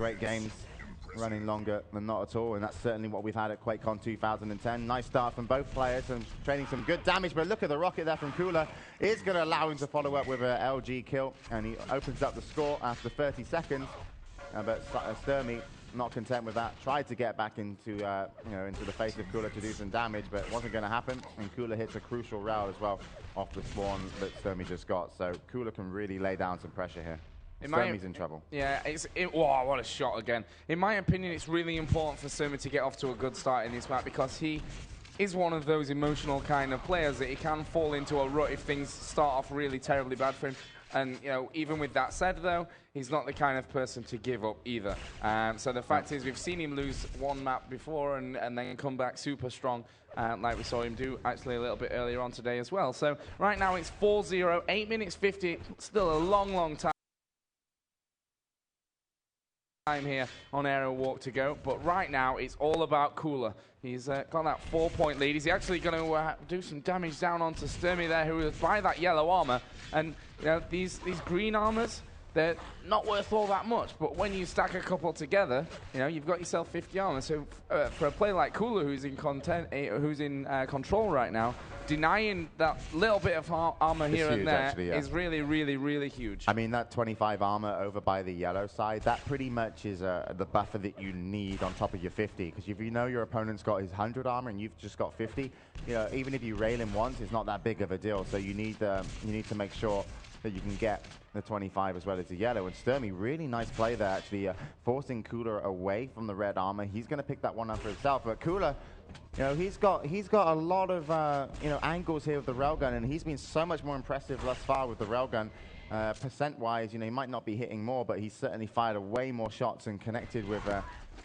Great games running longer than not at all, and that's certainly what we've had at QuakeCon 2010. Nice start from both players and trading some good damage, but look at the rocket there from Cooler. It's going to allow him to follow up with an LG kill, and he opens up the score after 30 seconds. But Stermy, not content with that, tried to get back into into the face of Cooler to do some damage, but it wasn't going to happen, and Cooler hits a crucial route as well off the spawn that Stermy just got, so Cooler can really lay down some pressure here. Stermy's in trouble. Yeah, wow, what a shot again. In my opinion, it's really important for Stermy to get off to a good start in this map because he is one of those emotional kind of players that he can fall into a rut if things start off really terribly bad for him. And, even with that said, though, he's not the kind of person to give up either. So the fact is, we've seen him lose one map before and then come back super strong, like we saw him do actually a little bit earlier on today as well. So right now it's 4-0, 8 minutes 50, still a long, long time here on aerowalk to go, but right now it's all about Cooler. He's got that 4-point lead. He's actually going to do some damage down onto Stermy there, who is by that yellow armor. And these green armors, they're not worth all that much, but when you stack a couple together, you've got yourself 50 armor. So for a player like Cooler, who's in control right now, denying that little bit of armor here and there actually, is really, really, really huge. I mean, that 25 armor over by the yellow side, that pretty much is the buffer that you need on top of your 50. Because if you know your opponent's got his 100 armor and you've just got 50, even if you rail him once, it's not that big of a deal. So you need to make sure that you can get the 25 as well as the yellow. And Stermy, really nice play there, actually, forcing Cooler away from the red armor. He's going to pick that one up for himself. But Cooler, he's got a lot of angles here with the railgun, and he's been so much more impressive thus far with the railgun. Percent-wise, he might not be hitting more, but he's certainly fired away more shots and connected with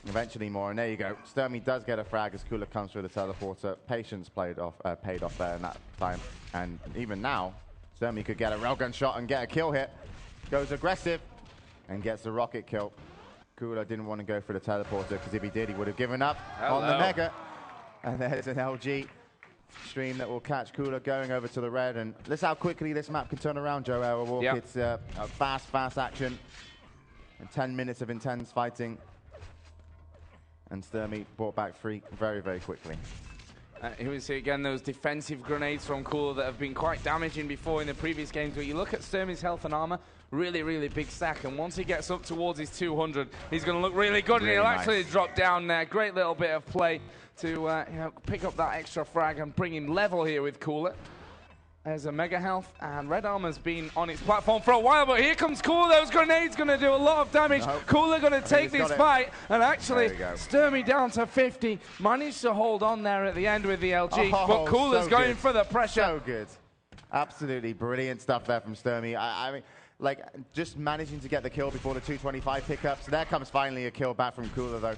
eventually more. And there you go. Stermy does get a frag as Cooler comes through the teleporter. Patience paid off there in that time. And even now, Stermy could get a railgun shot and get a kill hit. Goes aggressive and gets the rocket kill. Cooler didn't want to go for the teleporter because if he did, he would have given up on the Mega. And there's an LG stream that will catch Cooler going over to the red. And this is how quickly this map can turn around, Joe Aerowalk. Yep. It's a fast action. And 10 minutes of intense fighting. And Stermy brought back free very, very quickly. Here we see again those defensive grenades from Cooler that have been quite damaging before in the previous games. But you look at Stermy's health and armor, really, really big stack. And once he gets up towards his 200, he's going to look really good. Really, and he'll actually drop down there. Great little bit of play to pick up that extra frag and bring him level here with Cooler. There's a mega health, and red armor's been on its platform for a while, but here comes Cooler. Those grenades going to do a lot of damage. Cooler going to take this fight, and actually Stermy down to 50. Managed to hold on there at the end with the LG, but Cooler's going for the pressure. So good. Absolutely brilliant stuff there from Stermy. I mean, just managing to get the kill before the 225 pickups. There comes finally a kill back from Cooler, though.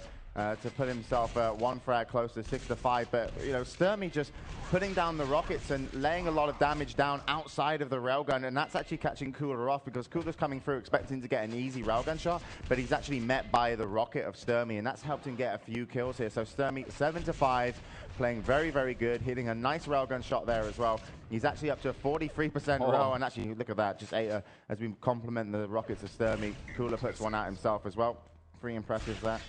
To put himself one frag close to 6-5, but Stermy just putting down the rockets and laying a lot of damage down outside of the railgun, and that's actually catching Cooler off because Cooler's coming through expecting to get an easy railgun shot, but he's actually met by the rocket of Stermy, and that's helped him get a few kills here. So Stermy 7-5, playing very, very good, hitting a nice railgun shot there as well. He's actually up to a 43% roll, and actually look at that, just ate as we compliment the rockets of Stermy. Cooler puts one out himself as well. 3 impressives there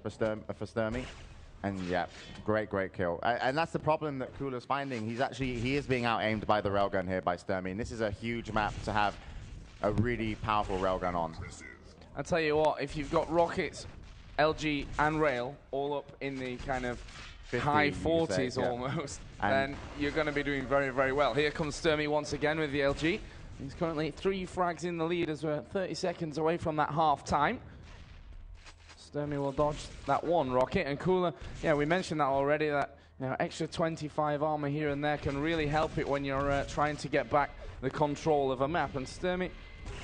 for Stermy, and yeah, great kill. And that's the problem that Cooler's finding. He is being out-aimed by the railgun here by Stermy, and this is a huge map to have a really powerful railgun on. I tell you what, if you've got rockets, LG and rail all up in the kind of 50, high 40s almost, then you're going to be doing very, very well. Here comes Stermy once again with the LG. He's currently 3 frags in the lead as we're 30 seconds away from that half time. Stermy will dodge that one rocket, and Cooler, we mentioned that already, that extra 25 armor here and there can really help it when you're trying to get back the control of a map. And Stermy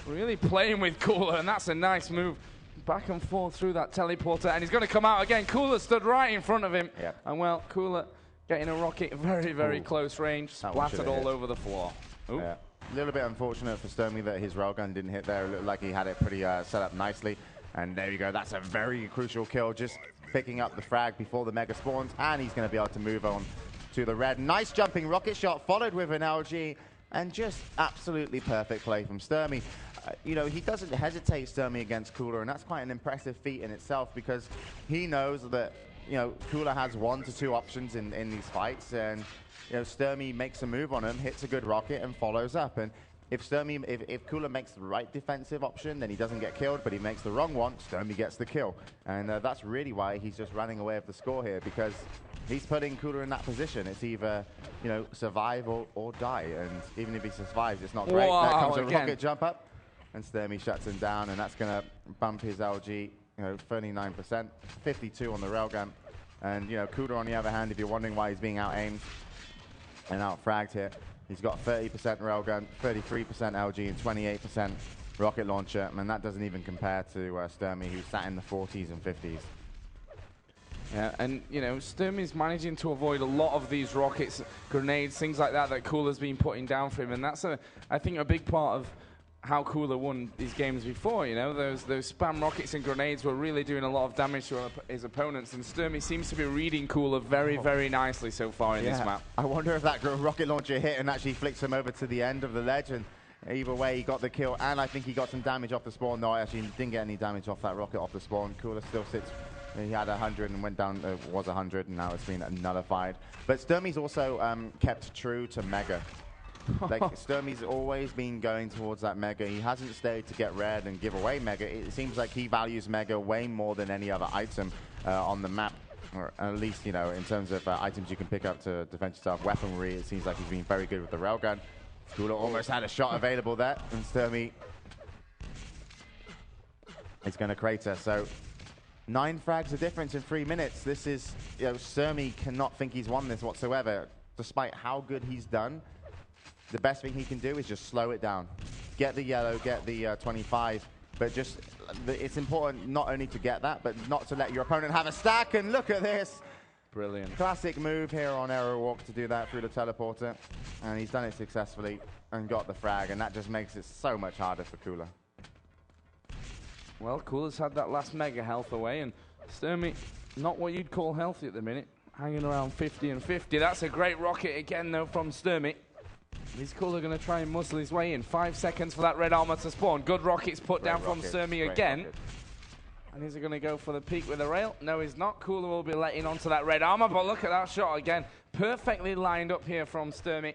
really playing with Cooler, and that's a nice move. Back and forth through that teleporter, and he's going to come out again. Cooler stood right in front of him, and well, Cooler getting a rocket very, very close range, splattered all over the floor. Yeah. A little bit unfortunate for Stermy that his railgun didn't hit there. It looked like he had it pretty set up nicely. And there you go, that's a very crucial kill, just picking up the frag before the Mega spawns, and he's going to be able to move on to the red. Nice jumping rocket shot, followed with an LG, And just absolutely perfect play from Stermy. You know, he doesn't hesitate, Stermy, against Cooler, and that's quite an impressive feat in itself because he knows that, you know, Cooler has 1 to 2 options in these fights, and, you know, Stermy makes a move on him, hits a good rocket, and follows up. And if Cooler makes the right defensive option, then he doesn't get killed, but he makes the wrong one, Stermy gets the kill. And that's really why he's just running away with the score here, because he's putting Cooler in that position. It's either, you know, survive or die. And even if he survives, it's not great. Wow, there comes a again. rocket jump up, and Stermy shuts him down, and that's going to bump his LG, you know, 39%, 52 on the railgun. And, you know, Cooler, on the other hand, if you're wondering why he's being out-aimed and out-fragged here, he's got 30% railgun, 33% LG, and 28% rocket launcher. And that doesn't even compare to Stermy, who's sat in the 40s and 50s. Yeah, and, you know, Stermy's managing to avoid a lot of these rockets, grenades, things like that Cooler's been putting down for him. And that's, I think, a big part of how Cooler won these games before. You know, those spam rockets and grenades were really doing a lot of damage to his opponents. And Stermy seems to be reading Cooler very, very nicely so far in this map. I wonder if that rocket launcher hit and actually flicks him over to the end of the ledge. And either way, he got the kill, and I think he got some damage off the spawn. No, actually, he didn't get any damage off that rocket off the spawn. Cooler still sits. He had 100 and went down, was 100, and now it's been nullified. But Stermy's also kept true to Mega. Like, Stermy's always been going towards that Mega. He hasn't stayed to get red and give away Mega. It seems like he values Mega way more than any other item on the map. Or at least, you know, in terms of items you can pick up to defend yourself. Weaponry, it seems like he's been very good with the railgun. Cooler almost had a shot available there, and Stermy is going to crater. So 9 frags of difference in 3 minutes. This is, you know, Stermy cannot think he's won this whatsoever. Despite how good he's done, the best thing he can do is just slow it down. Get the yellow, get the 25, but just, it's important not only to get that, but not to let your opponent have a stack. And look at this. Brilliant. Classic move here on aerowalk to do that through the teleporter. And he's done it successfully and got the frag, and that just makes it so much harder for Cooler. Well, Cooler's had that last mega health away, and Stermy, not what you'd call healthy at the minute, hanging around 50 and 50. That's a great rocket again, though, from Stermy. Is Cooler going to try and muscle his way in? 5 seconds for that red armor to spawn. Good rockets put down from Stermy again. And is he going to go for the peak with the rail? No, he's not. Cooler will be letting onto that red armor, but look at that shot again. Perfectly lined up here from Stermy,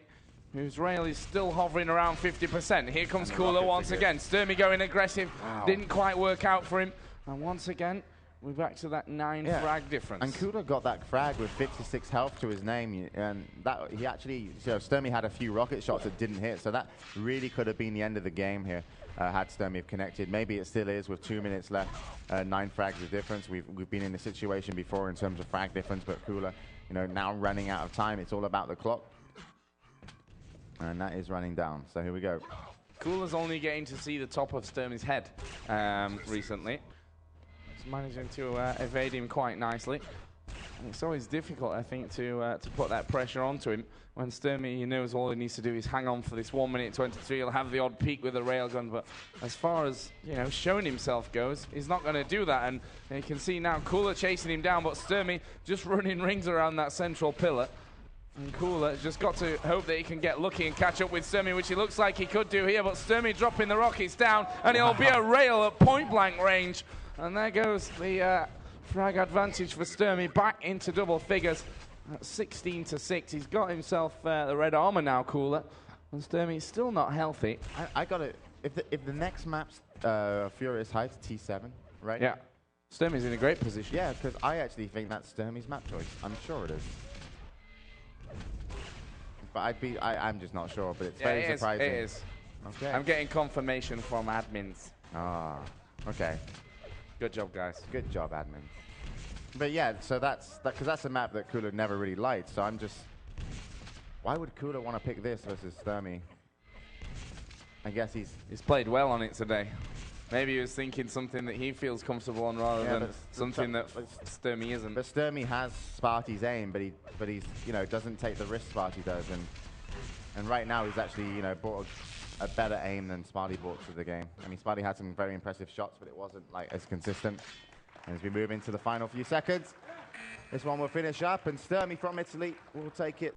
whose rail is still hovering around 50%. Here comes Cooler once again. Stermy going aggressive. Wow. Didn't quite work out for him. And once again, we're back to that 9 frag difference. And Cooler got that frag with 56 health to his name. And that he actually, you know, Stermy had a few rocket shots that didn't hit. So that really could have been the end of the game here had Stermy have connected. Maybe it still is with 2 minutes left. 9 frags of difference. We've been in a situation before in terms of frag difference. But Cooler, you know, now running out of time. It's all about the clock. And that is running down. So here we go. Cooler's only getting to see the top of Stermy's head recently. He's managing to evade him quite nicely. And it's always difficult, I think, to put that pressure onto him. When Stermy, he knows all he needs to do is hang on for this 1 minute 23. He'll have the odd peak with the railgun, but as far as, you know, showing himself goes, he's not going to do that. And you can see now Cooler chasing him down, but Stermy just running rings around that central pillar. And Cooler just got to hope that he can get lucky and catch up with Stermy, which he looks like he could do here. But Stermy dropping the rockets down, and it'll be a rail at point-blank range. And there goes the frag advantage for Stermy back into double figures at 16 to 6. He's got himself the red armor now, Cooler. And Stermy's still not healthy. I got it. If the next map's Furious Heights T7, right? Yeah. Stermy's in a great position. Yeah, because I actually think that's Stermy's map choice. I'm sure it is. But I'm just not sure, but it's very surprising. It is. Okay. I'm getting confirmation from admins. Ah, okay. Good job, guys. Good job, admins. But yeah, so because that's a map that Cooler never really liked. So I'm just, why would Cooler want to pick this versus Stermy? I guess he's played well on it today. Maybe he was thinking something that he feels comfortable on rather than something that Stermy isn't. But Stermy has Sparty's aim, but he's you know, doesn't take the risk Sparty does, and right now he's actually, you know, brought a better aim than Sparty brought to the game. I mean, Sparty had some very impressive shots, but it wasn't like as consistent. And as we move into the final few seconds, this one will finish up, and Stermy from Italy will take it.